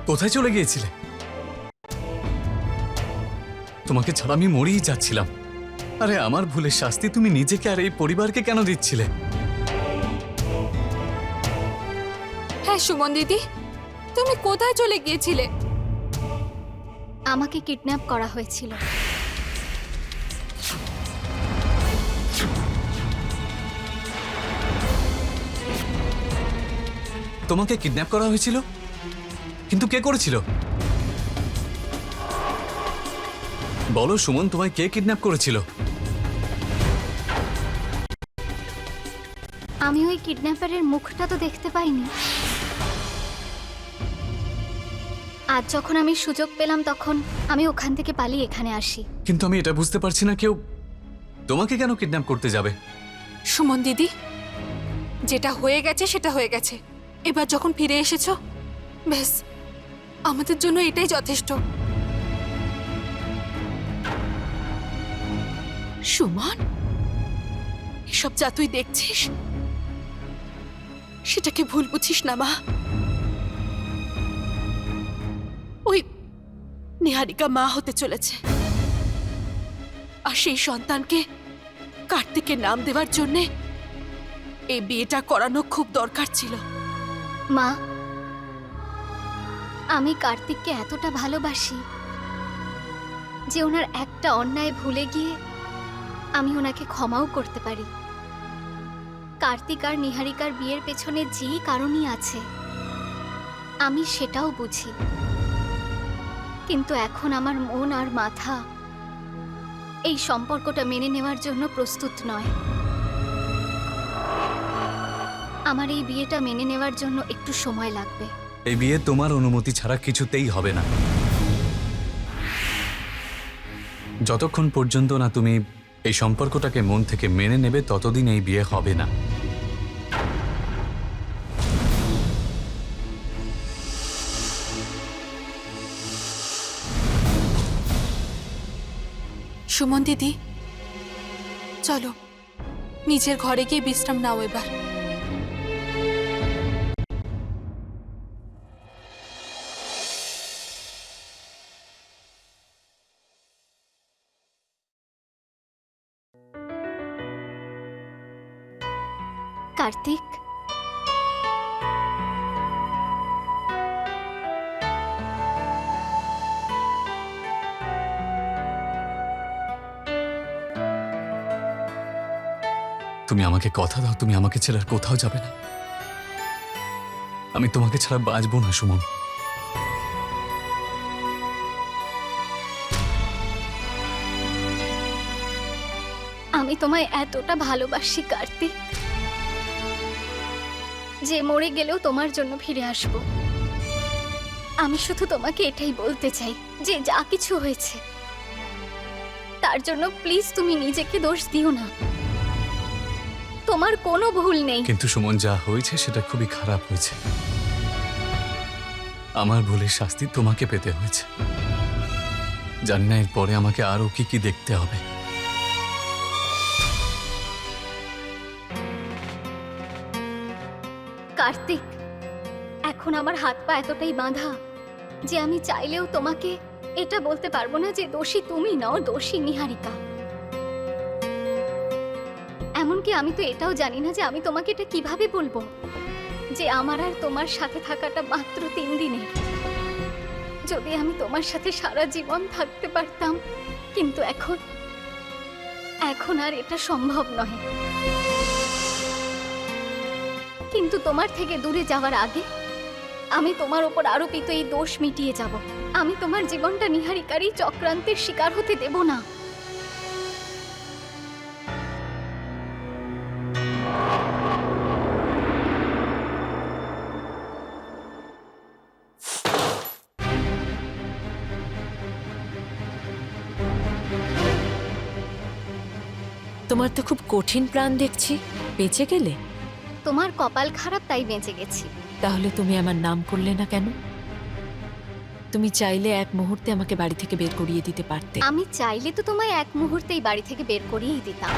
কোথায় চলে গিয়েছিলে? তোমাকে ছাড়া আমি মরেই যাচ্ছিলাম। আরে আমার ভুলের শাস্তি তুমি নিজেকে আর এই পরিবারকে কেন দিচ্ছিলে? হ্যাঁ সুমন দিদি, তুমি কোথায় চলে গিয়েছিলে? আমাকে কিডন্যাপ করা হয়েছিল। তোমাকে কিডন্যাপ করা হয়েছিল? কিন্তু কে করেছিল? বলো সুমন, তোমায় কে কিডন্যাপ করেছিল? আমি ওই কিডন্যাপারের মুখটা তো দেখতে পাইনি। আজ যখন আমি সুযোগ পেলাম তখন আমি ওখান থেকে পালিয়ে এখানে আসি। কিন্তু আমি এটা বুঝতে পারছি না, কেউ তোমাকে কেন কিডন্যাপ করতে যাবে? সুমন দিদি, যেটা হয়ে গেছে সেটা হয়ে গেছে। এবার যখন ফিরে এসেছো, বেশ, আমাদের জন্য এটাই যথেষ্ট। সুমন, এসব যা তুই দেখছিস সেটাকে ভুল বুঝিস না মা। ওই নিহারিকা মা হতে চলেছে, আর সেই সন্তানকে কার্তিকের নাম দেওয়ার জন্যে এই বিয়েটা করানো খুব দরকার ছিল। মা, আমি কার্তিককে এতটা ভালোবাসি যে ওনার একটা অন্যায় ভুলে গিয়ে আমি ওনাকে ক্ষমাও করতে পারি। কার্তিক আর নিহারিকার বিয়ের পেছনে যে কারণই আছে আমি সেটাও বুঝি, কিন্তু এখন আমার মন আর মাথা এই সম্পর্কটা মেনে নেওয়ার জন্য প্রস্তুত নয়। আমার এই বিয়েটা মেনে নেওয়ার জন্য একটু সময় লাগবে। এই বিয়ে তোমার অনুমতি ছাড়া কিছুতেই হবে না। যতক্ষণ পর্যন্ত না তুমি এই সম্পর্কটাকে মন থেকে মেনে নেবে ততদিন এই বিয়ে হবে না। সুমন দিদি, চলো নিজের ঘরে গিয়ে বিশ্রাম নাও এবার। কার্তিক, তুমি আমাকে কথা দাও, তুমি আমাকে ছেড়ে আর কোথাও যাবে না। আমি তোমাকে ছাড়া বাঁচবো না সুমন। আমি তোমায় এতটা ভালোবাসি কার্তিক যে মরে গেলেও তোমার জন্য ফিরে আসব। আমি শুধু তোমাকে এটাই বলতে চাই যে যা কিছু হয়েছে তার জন্য প্লিজ তুমি নিজেকে দোষ দিও না। তোমার কোনো ভুল নেই। কিন্তু সুমন, যা হয়েছে সেটা খুবই খারাপ হয়েছে। আমার ভুলের শাস্তি তোমাকে পেতে হয়েছে। জানি না এরপরে আমাকে আরো কি কি দেখতে হবে। কার্তিক, এখন আমার হাত পা এতটাই বাঁধা যে আমি চাইলেও তোমাকে এটা বলতে পারবো না যে দোষী তুমি নও, দোষী নিহারিকা। এমনকি আমি তো এটাও জানি না যে আমি তোমাকে এটা কিভাবে বলবো যে আমার আর তোমার সাথে থাকাটা মাত্র 3 দিনের। যদি আমি তোমার সাথে সারা জীবন থাকতে পারতাম, কিন্তু এখন আর এটা সম্ভব নয়। কিন্তু তোমার থেকে দূরে যাওয়ার আগে আমি তোমার ওপর আরোপিত এই দোষ মিটিয়ে যাব। আমি তোমার জীবনটা নিহারিকারই চক্রান্তের শিকার হতে দেব না। তোমার তো খুব কঠিন প্রাণ দেখছি, বেঁচে গেলে? তোমার কপাল খারাপ তাই বেঁচে গেছি। তাহলে তুমি আমার নাম করলে না কেন? তুমি চাইলে এক মুহূর্তে আমাকে বাড়ি থেকে বের করিয়ে দিতে পারতে। আমি চাইলে তো তোমায় এক মুহূর্তেই বাড়ি থেকে বের করিয়েই দিতাম,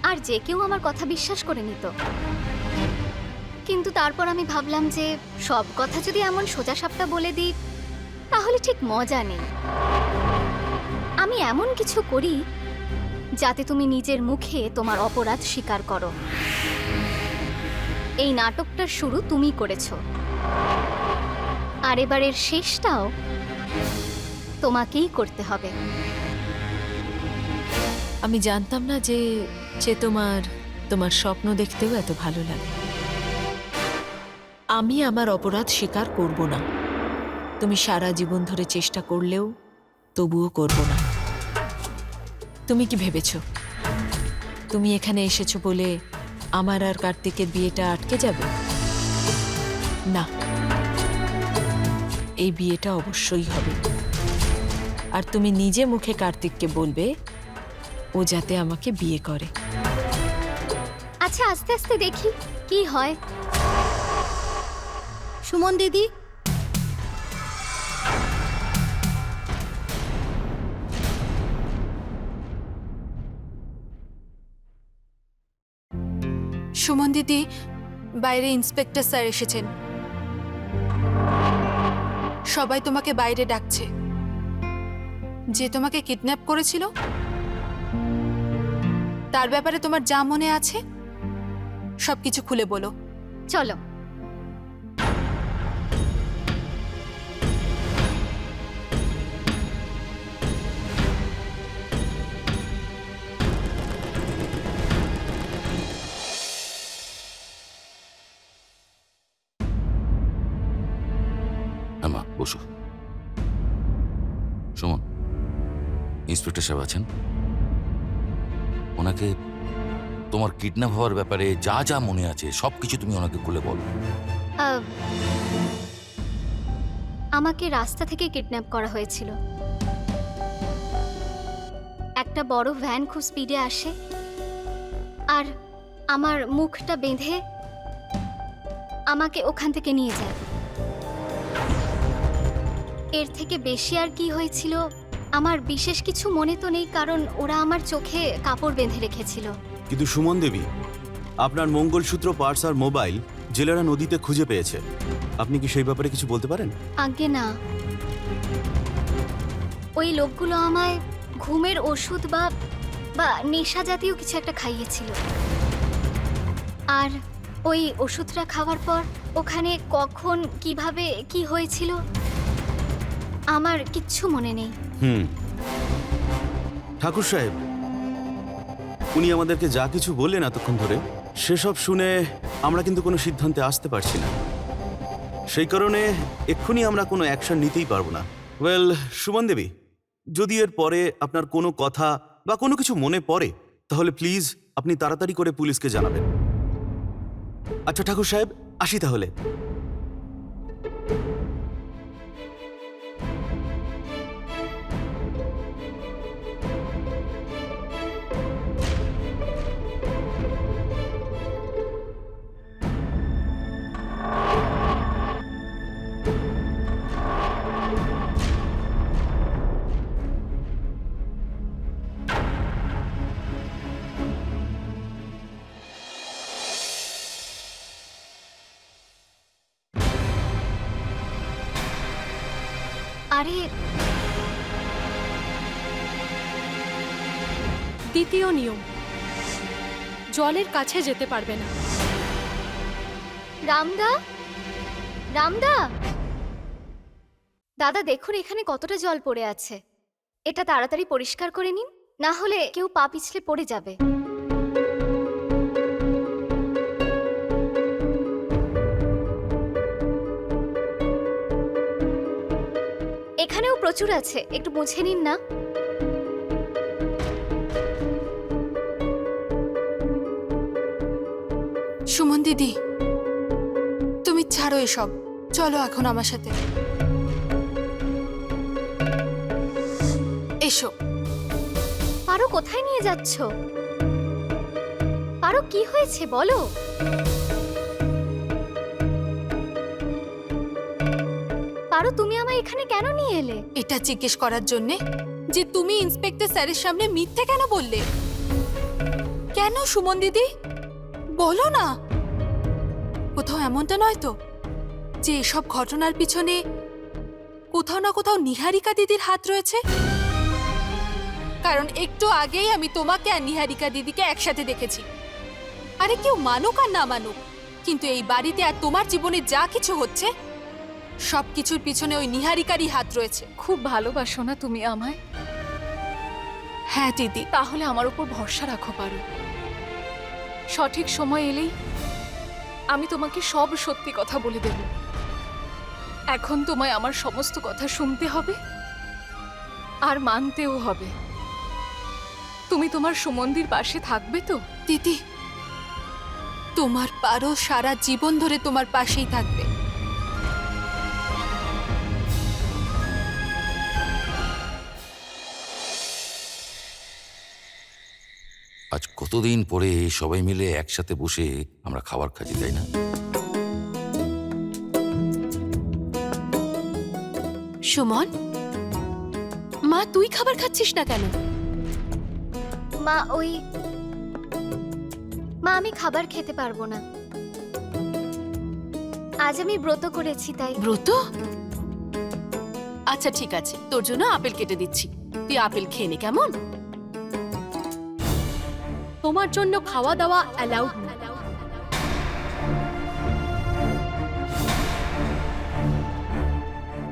আর যে কেউ আমার কথা বিশ্বাস করে নিত। কিন্তু তারপর আমি ভাবলাম যে সব কথা যদি এমন সোজাসাপটা বলে দিই তাহলে ঠিক মজা নেই। আমি এমন কিছু করি যাতে তুমি নিজের মুখে তোমার অপরাধ স্বীকার করো। এই নাটকটার শুরু তুমি করেছো, আর এবারের শেষটাও তোমাকেই করতে হবে। আমি জানতাম না যে যে তোমার স্বপ্ন দেখতেও এত ভালো লাগে। আমি আমার অপরাধ স্বীকার করব না। তুমি সারা জীবন ধরে চেষ্টা করলেও তবুও করব না। তুমি কি ভেবেছো তুমি এখানে এসেছো বলে আমার আর কার্তিকের বিয়েটা আটকে যাবে? না, এই বিয়েটা অবশ্যই হবে। আর তুমি নিজে মুখে কার্তিককে বলবে ও যাতে আমাকে বিয়ে করে। আচ্ছা, আস্তে আস্তে দেখি কি হয়। সুমন দিদি, সুমন দিদি, বাইরে ইন্সপেক্টর স্যার এসেছেন। সবাই তোমাকে বাইরে ডাকছে। যে তোমাকে কিডন্যাপ করেছিল তার ব্যাপারে তোমার যা মনে আছে সবকিছু খুলে বলো। চলো। আমা বসো। সুমন, ইন্সপেক্টর সাহেব আছেন? ওনাকে তোমার কিডন্যাপ হওয়ার ব্যাপারে যা যা মনে আছে সবকিছু তুমি ওনাকে খুলে বলো। আমাকে রাস্তা থেকে কিডন্যাপ করা হয়েছিল। একটা বড় ভ্যান খুব স্পিডে আসে আর আমার মুখটা বেঁধে আমাকে ওখান থেকে নিয়ে যায়। এর থেকে বেশি আর কি হয়েছিল আমার বিশেষ কিছু মনে তো নেই, কারণ ওরা আমার চোখে কাপড় বেঁধে রেখেছিল। কিন্তু সুমন দেবী, আপনার মঙ্গলসূত্র, পার্স আর মোবাইল জেলেরা নদীতে খুঁজে পেয়েছে। আপনি কি সেই ব্যাপারে কিছু বলতে পারেন? আজ্ঞে না, ওই লোকগুলো আমায় ঘুমের ওষুধ বা নেশা জাতীয় কিছু একটা খাইয়েছিল। আর ওই ওষুধটা খাওয়ার পর ওখানে কখন কিভাবে কি হয়েছিল আমার কিচ্ছু মনে নেই। ঠাকুর সাহেব, উনি আমাদেরকে যা কিছু বললেন এতক্ষণ ধরে সেসব শুনে আমরা কিন্তু কোনো সিদ্ধান্তে আসতে পারছি না। সেই কারণে এক্ষুনি আমরা কোনো অ্যাকশন নিতেই পারবো না। ওয়েল, সুমন দেবী, যদি এর পরে আপনার কোনো কথা বা কোনো কিছু মনে পড়ে তাহলে প্লিজ আপনি তাড়াতাড়ি করে পুলিশকে জানাবেন। আচ্ছা ঠাকুর সাহেব, আসি তাহলে। আরে, দ্বিতীয় নিয়ম, জলের কাছে যেতে পারবে না। রামদা, রামদা, দাদা দেখুন এখানে কতটা জল পড়ে আছে। এটা তাড়াতাড়ি পরিষ্কার করে নিন, না হলে কেউ পা পিছলে পড়ে যাবে। এখানেও প্রচুর আছে, একটু মুছে নিন না। সুমন দিদি, তুমি ছাড়ো এসব, চলো এখন আমার সাথে। এসো। পারো, কোথায় নিয়ে যাচ্ছ? পারো, কি হয়েছে বলো। পারো, তুমি আমায় এখানে কেন নিয়ে এলে? এটা জিজ্ঞেস করার জন্যে যে তুমি ইন্সপেক্টর স্যারের সামনে মিথ্যে কেন বললে? কেন সুমন দিদি, বলো না। কোথাও এমনটা নয় তো যে এসব ঘটনার পিছনে কোথাও না কোথাও নিহারিকা দিদির হাত রয়েছে? কারণ একটু আগেই আমি তোমাকে আর নিহারিকা দিদিকে একসাথে দেখেছি। আরে কেউ মানুক আর না মানুক, কিন্তু এই বাড়িতে আর তোমার জীবনে যা কিছু হচ্ছে সবকিছুর পিছনে ওই নিহারিকারই হাত রয়েছে। খুব ভালোবাসো না তুমি আমায়? হ্যাঁ দিদি। তাহলে আমার উপর ভরসা রাখো পারো। সঠিক সময় এলেই আমি তোমাকে সব সত্যি কথা বলে দেব। এখন তোমায় আমার সমস্ত কথা শুনতে হবে আর মানতেও হবে। তুমি তোমার সুমন্দির পাশে থাকবে তো? দিদি, তোমার পারো সারা জীবন ধরে তোমার পাশেই থাকবে। আজ কতদিন পরে সবাই মিলে একসাথে বসে আমরা খাবার খাচ্ছি, তাই না? সুমন, মা তুই খাবার খাচ্ছিস না কেন? মা আমি খাবার খেতে পারবো না। আজ আমি ব্রত করেছি তাই। ব্রত? আচ্ছা ঠিক আছে, তোর জন্য আপেল কেটে দিচ্ছি, তুই আপেল খেয়ে নে কেমন? তোমার জন্য খাওয়া দাওয়া অ্যালাউড না।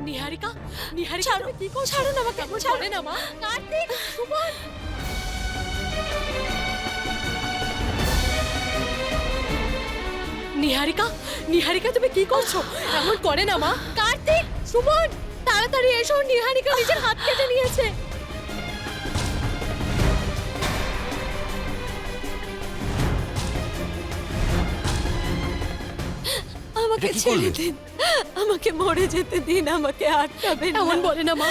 নিহারিকা, নিহারিকা তুমি কি করছো? ছাড়ো না আমাকে, ছাড়ো না মা। কার্তিক, সুমন। নিহারিকা, নিহারিকা তুমি কি করছো? এমন করে না মা। কার্তিক, সুমন, তাড়াতাড়ি এসো, নিহারিকা নিজের হাত কেটে নিয়েছে। আমাকে এটা কি ছেড়ে করলে? দিন, আমাকে মরে যেতে দিন, আমাকে আটকাবেন না। এমন বলে না মা,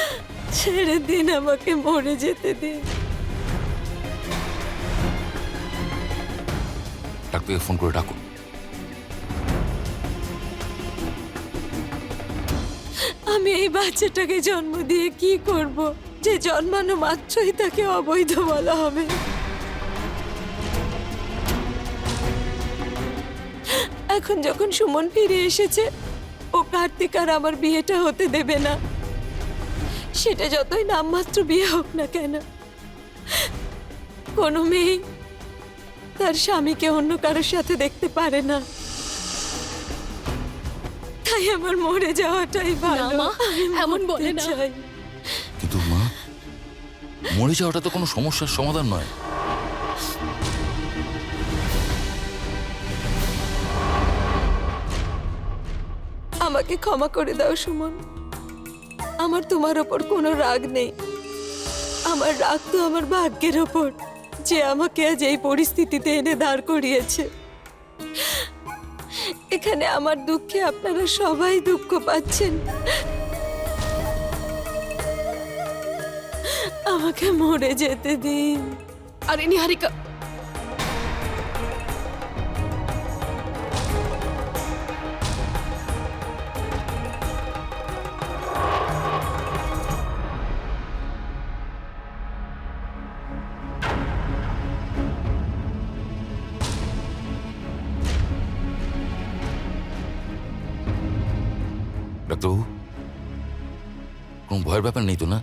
ছেড়ে দিন, আমাকে মরে যেতে দিন। ডাক্তারকে ফোন করে ডাকো। আমি এই বাচ্চাটাকে জন্ম দিয়ে কি করব, যে জন্মানো মাত্রই তাকে অবৈধ বলা হবে? এখন যখন সুমন ফিরে এসেছে, ও কার্তিক আর আমার বিয়েটা হতে দেবে না। সেটা যতই নামমাত্র বিয়ে হোক না কেন, কোনো মেয়ে তার স্বামীকে অন্য কারোর সাথে দেখতে পারে না। তাই আমার মরে যাওয়াটাই ভালো। এমন বলে না। কিন্তু মা, মরে যাওয়াটা তো কোনো সমস্যার সমাধান নয়। আমাকে ক্ষমা করে দাও সুমন, আমার তোমার ওপর কোনো রাগ নেই। আমার রাগ তো আমার ভাগ্যের ওপর, যে আমাকে আজ এই পরিস্থিতিতে এনে দাঁড় করিয়েছে। এখানে আমার দুঃখে আপনারা সবাই দুঃখ পাচ্ছেন। আমাকে মরে যেতে দিন। আরে নিহারিকা, ডাক্তারবাবু, কোনো ভয়ের ব্যাপার নেই তো না?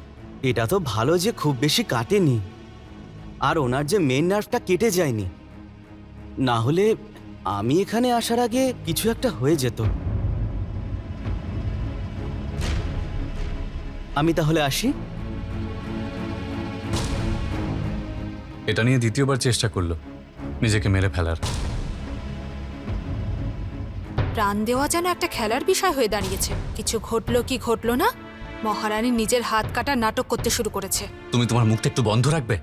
এটা তো ভালো যে খুব বেশি কাটেনি, আর ওনার যে মেন নার্ভটা কেটে যায়নি। না হলে আমি এখানে আসার আগে কিছু একটা হয়ে যেত। আমি তাহলে আসি। এটা নিয়ে দ্বিতীয়বার চেষ্টা করলো নিজেকে মেরে ফেলার। প্রাণ দেওয়া যেন একটা খেলার বিষয় হয়ে দাঁড়িয়েছে। কিছু ঘটলো কি ঘটলো না, মহারানী নিজের হাত কাটার নাটক করতে শুরু করেছে। তুমি তোমার মুখটা একটু বন্ধ রাখবে?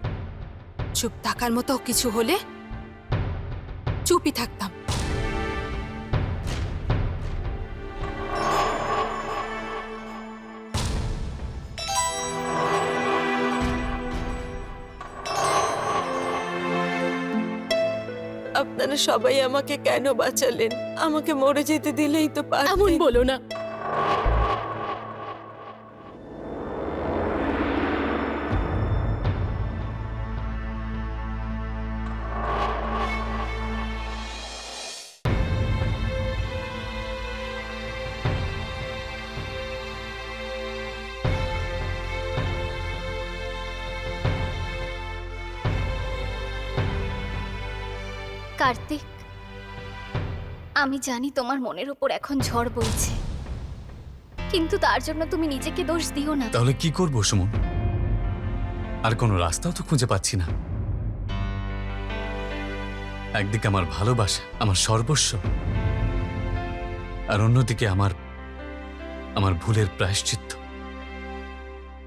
চুপ থাকার মতো কিছু হলে চুপই থাকতাম। আপনারা সবাই আমাকে কেন বাঁচালেন? আমাকে মরে যেতে দিলেই তো পারতেন। এমন বলো না। কার্তিক, আমি জানি তোমার মনের ওপর এখন ঝড় বইছে, কিন্তু তার জন্য তুমি নিজেকে দোষ দিও না। তাহলে কি করবো সুমন? আর কোনো রাস্তাও তো খুঁজে পাচ্ছি না। একদিকে আমার ভালোবাসা, আমার সর্বস্ব, আর অন্যদিকে আমার ভুলের প্রায়শ্চিত্ত,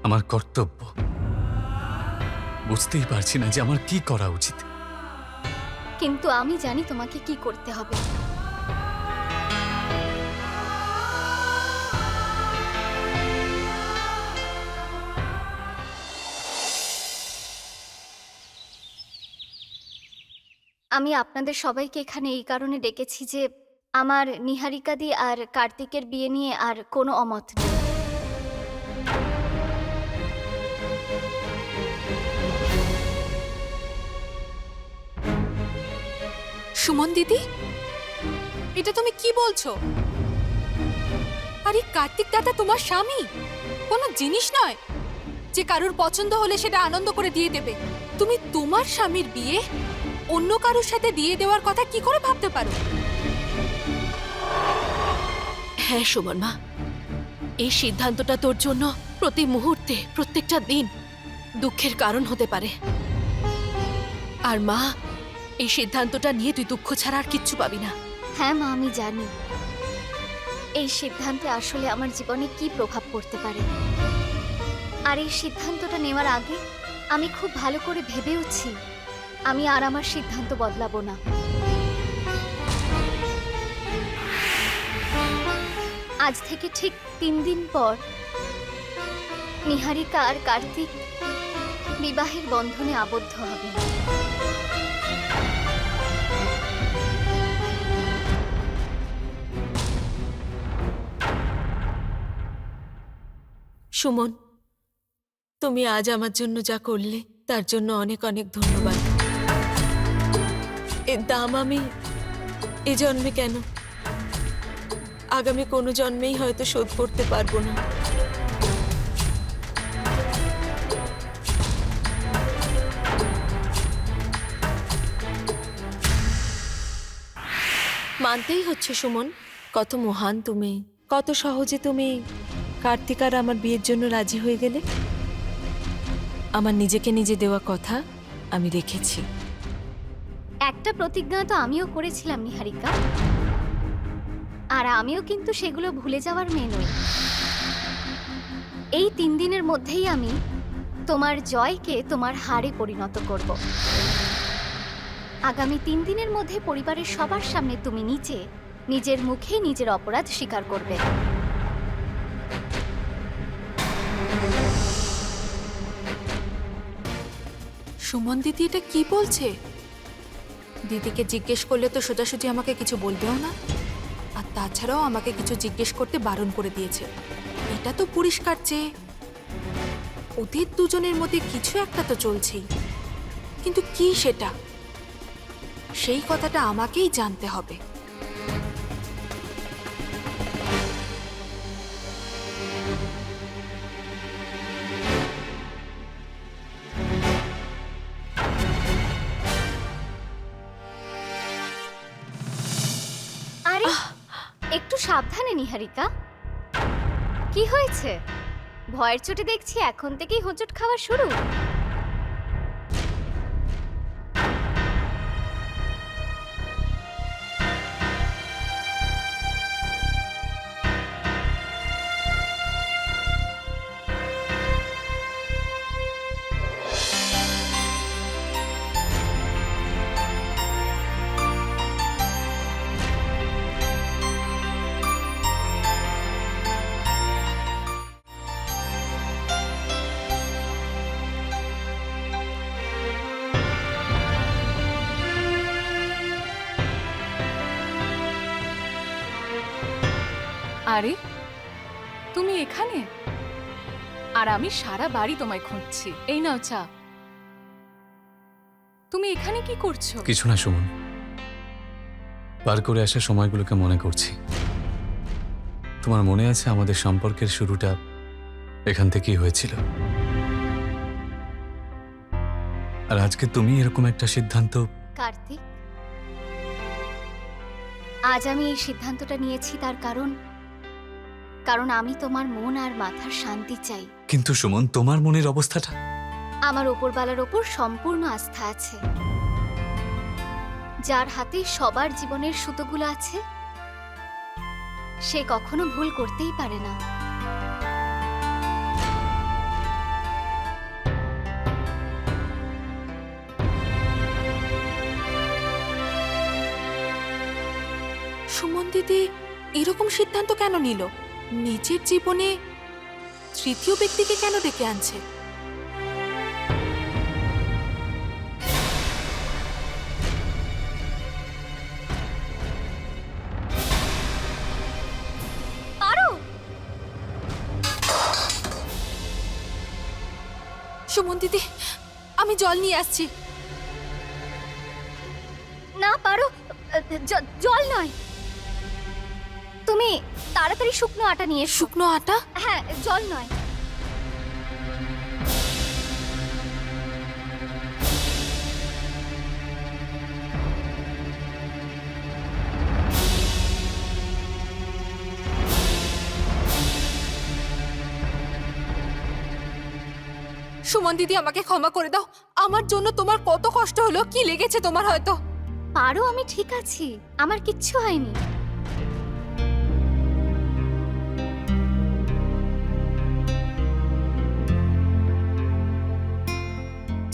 আমার কর্তব্য। বুঝতেই পারছি না যে আমার কি করা উচিত। কিন্তু আমি জানি তোমাকে কি করতে হবে। আমি আপনাদের সবাইকে এখানে এই কারণে ডেকেছি যে আমার নিহারিকাদি আর কার্তিকের বিয়ে নিয়ে আর কোনো অমত নেই। সুমন দিদি, এটা তুমি কি বলছো? আরে কার্তিক দাদা তোমার স্বামী, কোনো জিনিস নয় যে কারোর পছন্দ হলে সেটা আনন্দ করে দিয়ে দেবে। তুমি তোমার স্বামীর বিয়ে অন্য কারোর সাথে দিয়ে দেওয়ার কথা কি করে ভাবতে পারো? হ্যাঁ সুমন মা, এই সিদ্ধান্তটা তোর জন্য প্রতি মুহূর্তে, প্রত্যেকটা দিন দুঃখের কারণ হতে পারে। আর মা, এই সিদ্ধান্তটা নিয়ে তুই দুঃখ ছাড়া আর কিচ্ছু পাবি না। হ্যাঁ মা, আমি জানি এই সিদ্ধান্তে আসলে আমার জীবনে কি প্রভাব পড়তে পারে। আর এই সিদ্ধান্তটা নেওয়ার আগে আমি খুব ভালো করে ভেবেওছি আমি আর আমার সিদ্ধান্ত বদলাবো না। আজ থেকে ঠিক 3 দিন পর নিহারিকা আর কার্তিক বিবাহের বন্ধনে আবদ্ধ হবে। সুমন, তুমি আজ আমার জন্য যা করলে তার জন্য অনেক অনেক ধন্যবাদ। এর দাম আমি এ জন্মে কেন, আগামী কোনো জন্মেই হয়তো শোধ করতে পারবো না। মানতেই হচ্ছে সুমন, কত মহান তুমি, কত সহজে তুমি কার্তিক আর আমার বিয়ের জন্য রাজি হয়ে গেলে। আমার নিজেকে নিজে দেওয়া কথা আমি রেখেছি। একটা প্রতিজ্ঞা তো আমিও করেছিলাম নিহারিকা, আর আমিও কিন্তু সেগুলো ভুলে যাওয়ার মেয়ে নই। এই 3 দিনের মধ্যেই আমি তোমার জয়কে তোমার হারে পরিণত করব। আগামী 3 দিনের মধ্যে পরিবারের সবার সামনে তুমি নিজের মুখে নিজের অপরাধ স্বীকার করবে। সুমন দিদি এটা কি বলছে? দিদিকে জিজ্ঞেস করলে তো সোজাসুজি আমাকে কিছু বলবেও না, আর তাছাড়াও আমাকে কিছু জিজ্ঞেস করতে বারণ করে দিয়েছে। এটা তো পরিষ্কার যে ওদের দুজনের মধ্যে কিছু একটা তো চলছেই, কিন্তু কি সেটা, সেই কথাটা আমাকেই জানতে হবে। আরে একটু সাবধানে নিহারিকা, কি হয়েছে? ভয়ের চোটে দেখছি এখন থেকেই হোঁচট খাওয়া শুরু। আরে তুমি এখানে? আর আমি সারা বাড়ি তোমায় খুঁজছি। এই নাও চা। তুমি এখানে কি করছো? কিছু না সুমন, পার করে আসা সময়গুলোকে মনে করছি। তোমার মনে আছে আমাদের সম্পর্কের শুরুটা এখান থেকেই হয়েছিল, আর আজকে তুমি এরকম একটা সিদ্ধান্ত। কার্তিক, আজ আমি এই সিদ্ধান্তটা নিয়েছি তার কারণ কারণ আমি তোমার মন আর মাথার শান্তি চাই। কিন্তু সুমন, তোমার মনের অবস্থাটা? আমার ওপরবালার ওপর সম্পূর্ণ আস্থা আছে, যার হাতে সবার জীবনের সুতোগুলো আছে সে কখনো ভুল করতেই পারে না। সুমন দিদি এরকম সিদ্ধান্ত কেন নিল? নিজের জীবনে তৃতীয় ব্যক্তিকে কেন ডেকে আনছে? পারো সুমন দিদি, আমি জল নিয়ে আসছি। না পারো, জল নয়, তুমি তাড়াতাড়ি শুকনো আটা নিয়ে এসো। শুকনো আটা? হ্যাঁ, জল নয়। সুমন দিদি, আমাকে ক্ষমা করে দাও। আমার জন্য তোমার কত কষ্ট হলো, কি লেগেছে তোমার হয়তো। পারো, আমি ঠিক আছি, আমার কিচ্ছু হয়নি।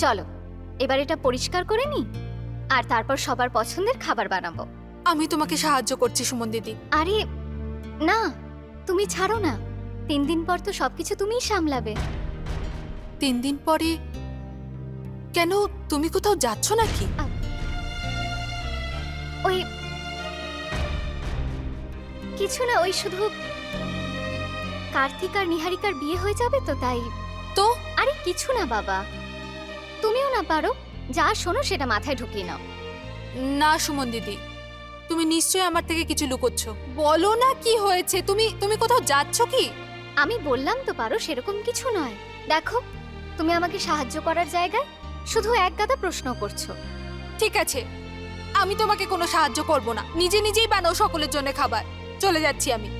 চলো এবার এটা পরিষ্কার করে নি, আর তারপর সবার পছন্দের খাবার বানাবো। আমি তোমাকে সাহায্য করছি সুমন দিদি। আরে না, তুমি ছাড়ো না, 3 দিন পর তো সবকিছু তুমিই সামলাবে। 3 দিন পরে? কেন, তুমি কোথাও যাচ্ছ নাকি? ওই কিছু না, ওই শুধু কার্তিক আর নিহারিকার বিয়ে হয়ে যাবে তো তাই। তো আরে কিছু না বাবা, তুমিও না পারো, যা শোনো সেটা মাথায় ঢুকিয়ে নাও। না সুমন দিদি, তুমি নিশ্চয়ই আমার থেকে কিছু লুকোচ্ছ। বলো না কি হয়েছে, তুমি কোথাও যাচ্ছ কি? আমি বললাম তো পারো, সেরকম কিছু নয়। দেখো, তুমি আমাকে সাহায্য করার জায়গায় শুধু এক গাদা প্রশ্ন করছো। ঠিক আছে, আমি তোমাকে কোনো সাহায্য করব না, নিজে নিজেই বানাও সকলের জন্য খাবার। চলে যাচ্ছি আমি।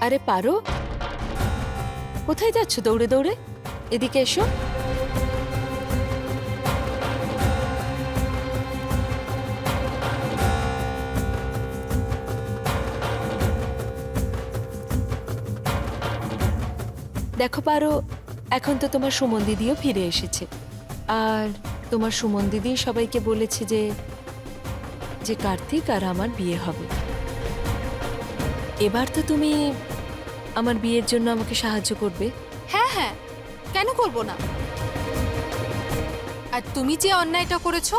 আরে পারো, কোথায় যাচ্ছ দৌড়ে দৌড়ে? এদিকে এসো। দেখো পারো, এখন তো তোমার সুমন দিদিও ফিরে এসেছে, আর তোমার সুমন দিদি সবাইকে বলেছে যে যে কার্তিক আর আমার বিয়ে হবে। এবার তো তুমি আমার বিয়ের জন্য আমাকে সাহায্য করবে। হ্যাঁ হ্যাঁ, কেন করব না? আর তুমি যে অন্যায়টা করেছো,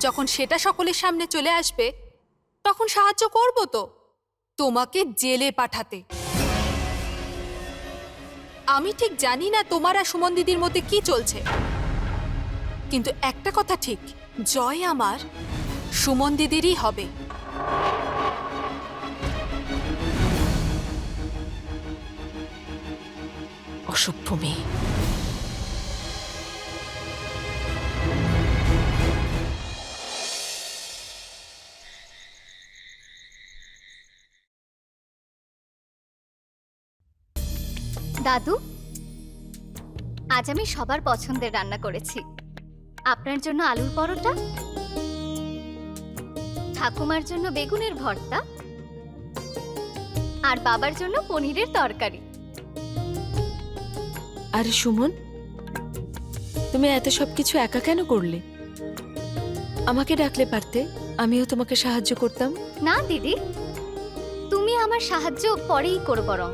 যখন সেটা সকলের সামনে চলে আসবে তখন সাহায্য করব তো, তোমাকে জেলে পাঠাতে। আমি ঠিক জানি না তোমার আর সুমন দিদির মধ্যে কি চলছে, কিন্তু একটা কথা ঠিক, জয় আমার সুমন দিদিরই হবে। অসভ্য মেয়ে। দাদু, আজ আমি সবার পছন্দের রান্না করেছি। আপনার জন্য আলুর পরোটা, ঠাকুমার জন্য বেগুনের ভর্তা, আর বাবার জন্য পনিরের তরকারি। আরে সুমন, তুমি এত সবকিছু একা কেন করলে? আমাকে ডাকলে পারতে, আমিও তোমাকে সাহায্য করতাম। না দিদি, তুমি আমার সাহায্য পরেই করো বরং।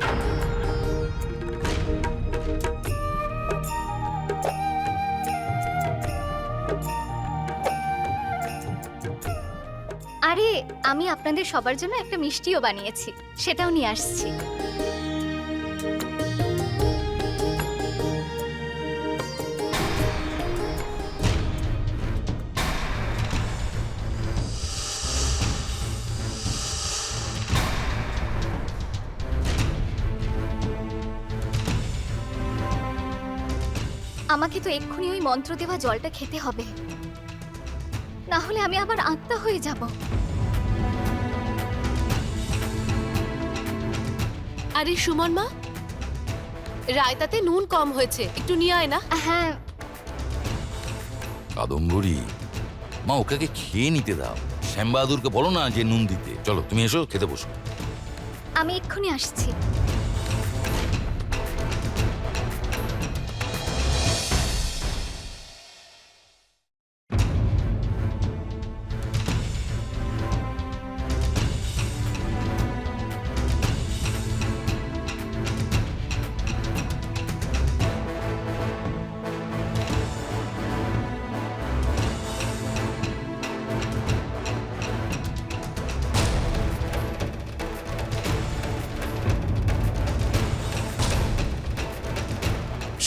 আরে আমি আপনাদের সবার জন্য একটা মিষ্টিও বানিয়েছি, সেটাও নিয়ে আসছি। আমাকে তো এক্ষুনি ওই মন্ত্র দেওয়া জলটা খেতে হবে, না হলে আমি আবার আত্মা হয়ে যাব। আরে সুমন মা, রায়তাতে নুন কম হয়েছে, একটু নিয়ে আয় না। হ্যাঁ, কাদম্বরী, মা ওকে আগে খেয়ে নিতে দাও। শ্যামবাহাদুরকে বলো না যে নুন দিতে। চলো তুমি এসো, খেতে বসো। আমি এক্ষুনি আসছি।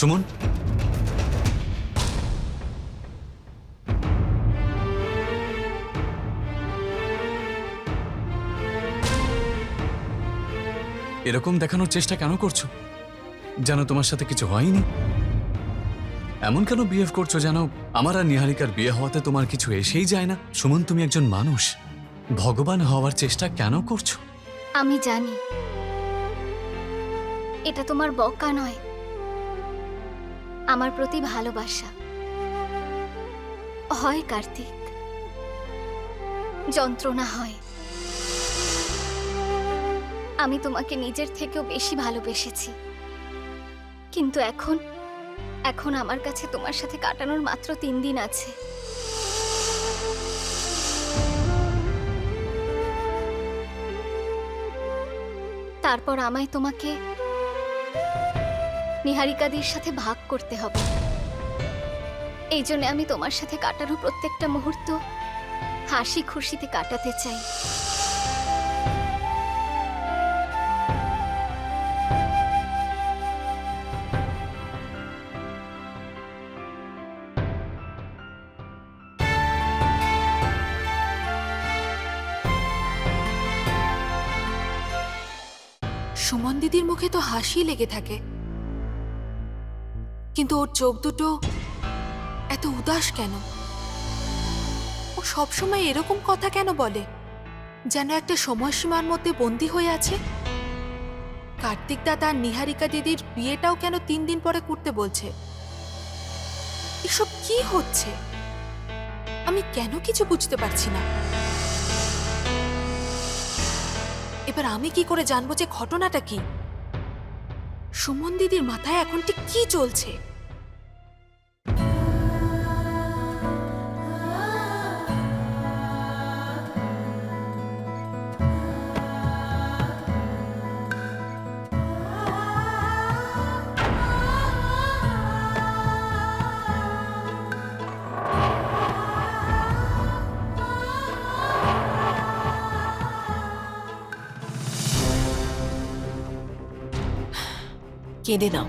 সুমন, এরকম দেখানোর চেষ্টা কেন করছো যেন তোমার সাথে কিছু হয়নি? এমন কেন বিহেভ করছো যেন আমার আর নিহারিকার বিয়ে হওয়াতে তোমার কিছু এসেই যায় না? সুমন, তুমি একজন মানুষ, ভগবান হওয়ার চেষ্টা কেন করছো? আমি জানি এটা তোমার বকা নয়, আমার প্রতি ভালোবাসা। হয় কার্তিক, যন্ত্রণা হয়। আমি তোমাকে নিজের থেকেও বেশি ভালোবেসেছি, কিন্তু এখন আমার কাছে তোমার সাথে কাটানোর মাত্র 3 দিন আছে। তারপর আমায় তোমাকে নিহারিকাদির সাথে ভাগ করতে হবে। এই জন্য আমি তোমার সাথে কাটানো প্রত্যেকটা মুহূর্ত হাসি খুশিতে কাটাতে চাই। সুমন দিদির মুখে তো হাসি লেগে থাকে, কিন্তু ওর চোখ দুটো এত উদাস কেন? ও সবসময় এরকম কথা কেন বলে, যেন একটা সময়সীমার মধ্যে বন্দী হয়ে আছে? কার্তিক দাদা আর নিহারিকা দিদির বিয়েটাও কেন 3 দিন পরে করতে বলছে? এসব কি হচ্ছে? আমি কেন কিছু বুঝতে পারছি না। এবার আমি কি করে জানবো যে ঘটনাটা কি? সুমন দিদির মাথায় এখন ঠিক কি চলছে? কেঁদে নাও,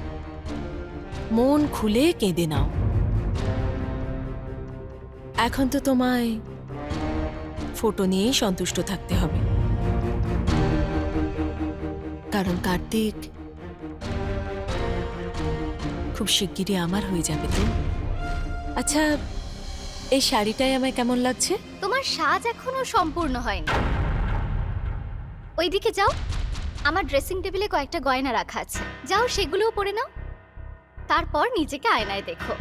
মন খুলে কেঁদে নাও। এখন তো তোমায় ফটো নিয়েই সন্তুষ্ট থাকতে হবে, কারণ কার্তিক খুব শিগগিরই আমার হয়ে যাবে। তো আচ্ছা, এই শাড়িটাই আমায় কেমন লাগছে? তোমার সাজ এখনো সম্পূর্ণ হয়নি। ওইদিকে যাও, আমার ড্রেসিং টেবিলে কয়েকটা গয়না রাখা আছে, যাও সেগুলোও পরে নাও। তারপর নিজেকে আয়নায় দেখো।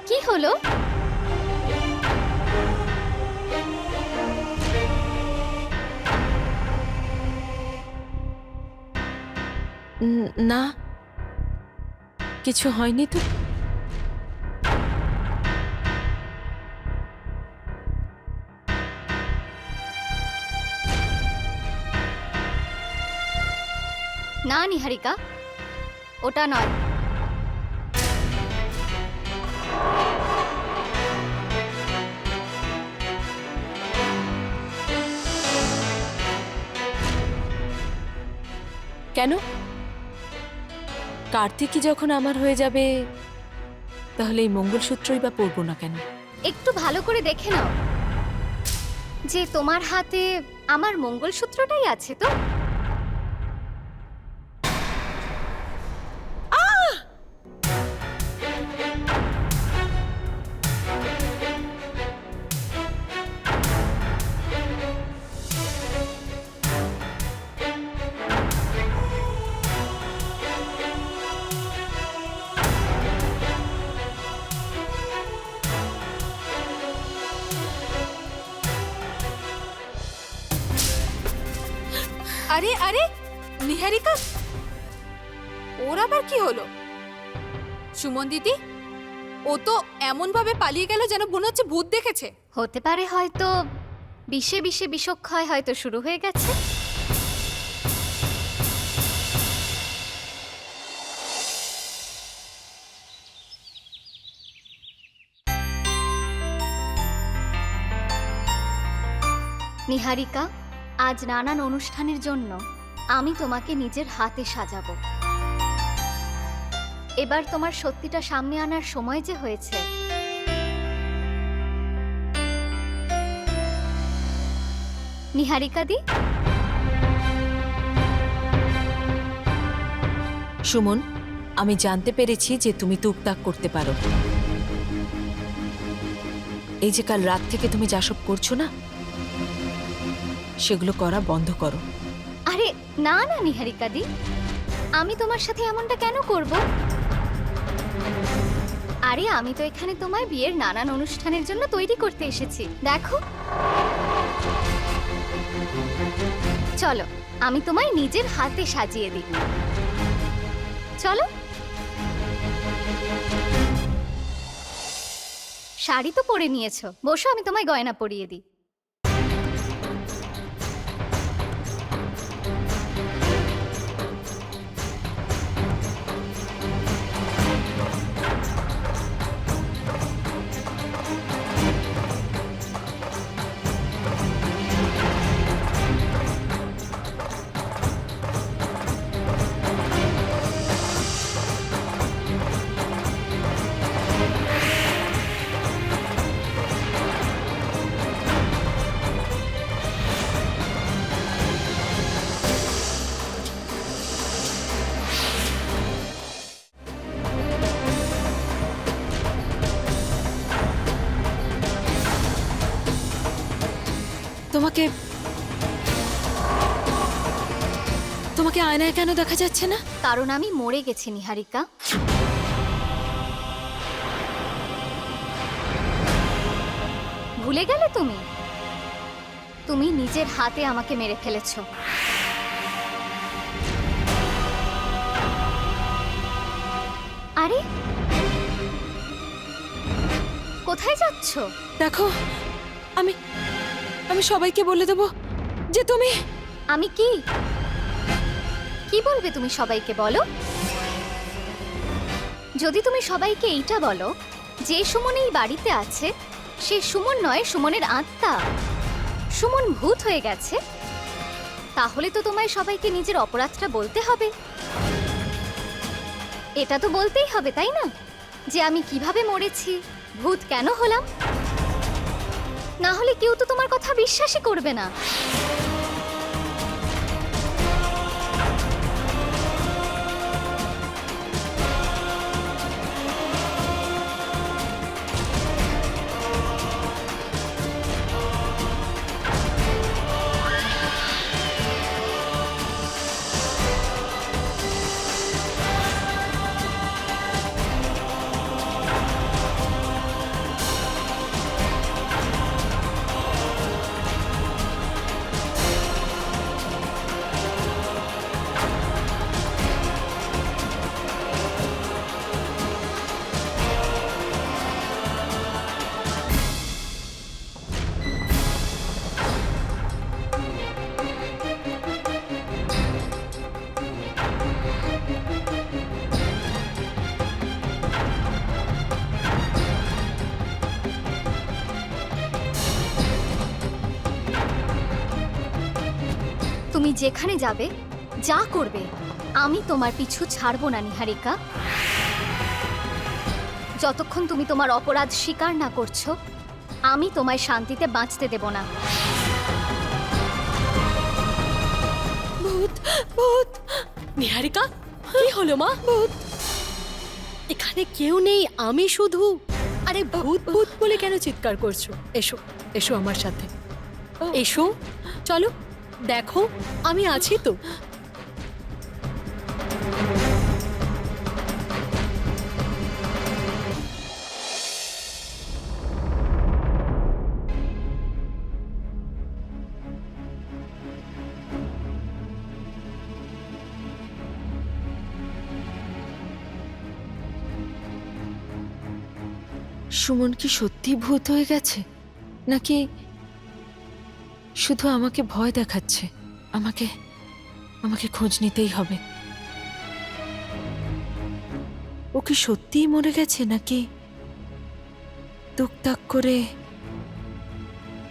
কি হলো? না, কিছু হয়নি তো। না নিহারিকা, ওটা নয়। কেন? কার্তিকই যখন আমার হয়ে যাবে তাহলে এই মঙ্গলসূত্রই বা পরবো না কেন? একটু ভালো করে দেখে নাও যে তোমার হাতে আমার মঙ্গলসূত্রটাই আছে তো। আরে আরে নিহারিকা, ওর আবার কি হলো? সুমন দিদি, ও তো এমন ভাবে পালিয়ে গেল যেন মনে হচ্ছে ভূত দেখেছে। হতে পারে, হয়তো বিষে বিষে বিষক্ষয় হয়তো শুরু হয়ে গেছে। নিহারিকা, আজ নানান অনুষ্ঠানের জন্য আমি তোমাকে নিজের হাতে সাজাবো। এবার তোমার সত্যিটা সামনে আনার সময় যে হয়েছে। নিহারিকা দি, সুমন, আমি জানতে পেরেছি যে তুমি টুকটাক করতে পারো। এই যে কাল রাত থেকে তুমি যা সব করছো না, সেগুলো করা বন্ধ করো। আরে না না নিহারিকা দি, আমি তোমার সাথে এমনটা কেন করব? আরে আমি তো এখানে তোমায় বিয়ের নানান অনুষ্ঠানের জন্য তৈরি করতে এসেছি। দেখো, চলো আমি তোমায় নিজের হাতে সাজিয়ে দিই। চলো। শাড়ি তো পরে নিয়েছো, বসো আমি তোমায় গয়না পরিয়ে দিই। তোমাকে তোমাকে আয়নায় কেন দেখা যাচ্ছে না? কারণ আমি মরে গেছি নিহারিকা। ভুলে গেলে তুমি? তুমি নিজের হাতে আমাকে মেরে ফেলেছো। আরে কোথায় যাচ্ছ? দেখো, আমি আমি সবাইকে বলে দেবো যে তুমি। আমি কি কি বলবে তুমি সবাইকে? বলো। যদি তুমি সবাইকে এইটা বলো যে সুমন এই বাড়িতে আছে, সে সুমন নয়, সুমনের আত্মা, সুমন ভূত হয়ে গেছে, তাহলে তো তোমায় সবাইকে নিজের অপরাধটা বলতে হবে। এটা তো বলতেই হবে, তাই না? যে আমি কিভাবে মরেছি, ভূত কেন হলাম। না হলে কেউ তো তোমার কথা বিশ্বাসই করবে না। তুমি যেখানে যাবে, যা করবে, আমি তোমার পিছু ছাড়বো না নিহারিকা। যতক্ষণ তুমি তোমার অপরাধ স্বীকার না করছো, আমি তোমায় শান্তিতে বাঁচতে দেব না। ভূত ভূত! নিহারিকা, কি হলো মা? ভূত! এখানে কেউ নেই, আমি শুধু। আরে ভূত ভূত বলে কেন চিৎকার করছো? এসো এসো আমার সাথে, এসো, চলো, দেখো আমি আছি তো। সুমন কি সত্যি ভূত হয়ে গেছে, নাকি শুধু আমাকে ভয় দেখাচ্ছে? আমাকে আমাকে খোঁজ নিতেই হবে। ও কি সত্যিই মরে গেছে, নাকি টুকটাক করে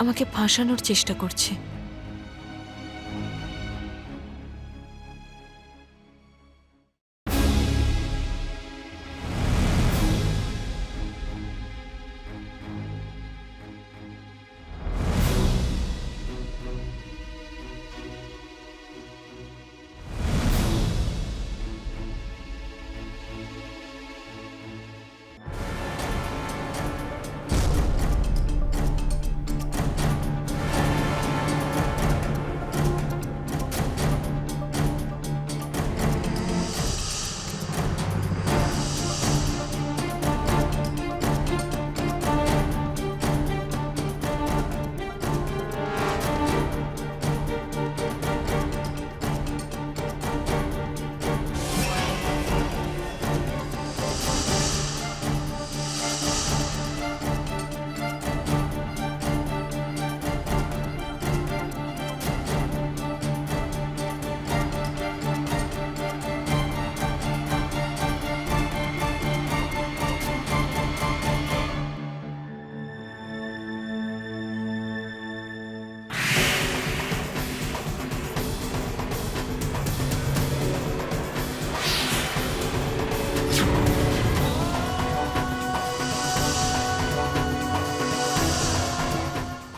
আমাকে ফাঁসানোর চেষ্টা করছে?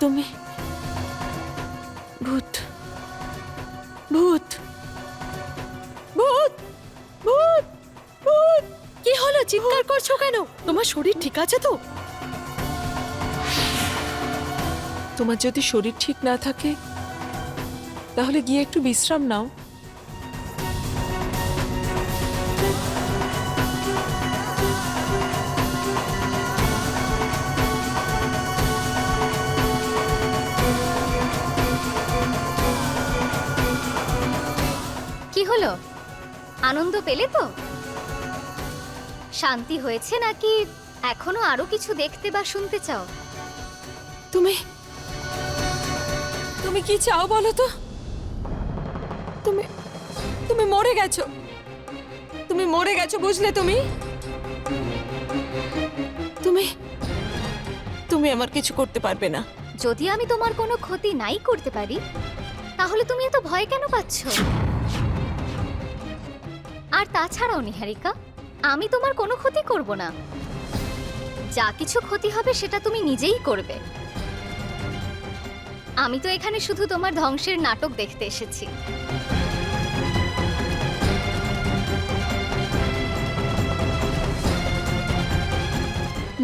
তুমি ভূত, ভূত, ভূত ভূত ভূত! কি হলো, চিৎকার করছো কেন? তোমার শরীর ঠিক আছে তো? তোমার যদি শরীর ঠিক না থাকে তাহলে গিয়ে একটু বিশ্রাম নাও। কি হলো, আনন্দ পেলে তো? শান্তি হয়েছে, নাকি এখনো আরো কিছু দেখতে বা শুনতে চাও? তুমি তুমি কি চাও বলো তো? তুমি তুমি মরে গেছো, তুমি মরে গেছো, বুঝলে? তুমি তুমি তুমি আমার কিছু করতে পারবে না। যদি আমি তোমার কোনো ক্ষতি নাই করতে পারি, তাহলে তুমি এত ভয় কেন পাচ্ছ? আর তাছাড়াও নিহারিকা, আমি তোমার কোনো ক্ষতি করব না। যা কিছু ক্ষতি হবে সেটা তুমি নিজেই করবে। আমি তো এখানে শুধু তোমার ধ্বংসের নাটক দেখতে এসেছি।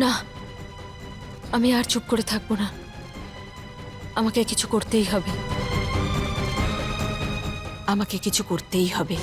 না, আমি আর চুপ করে থাকবো না। আমাকে কিছু করতেই হবে, আমাকে কিছু করতেই হবে।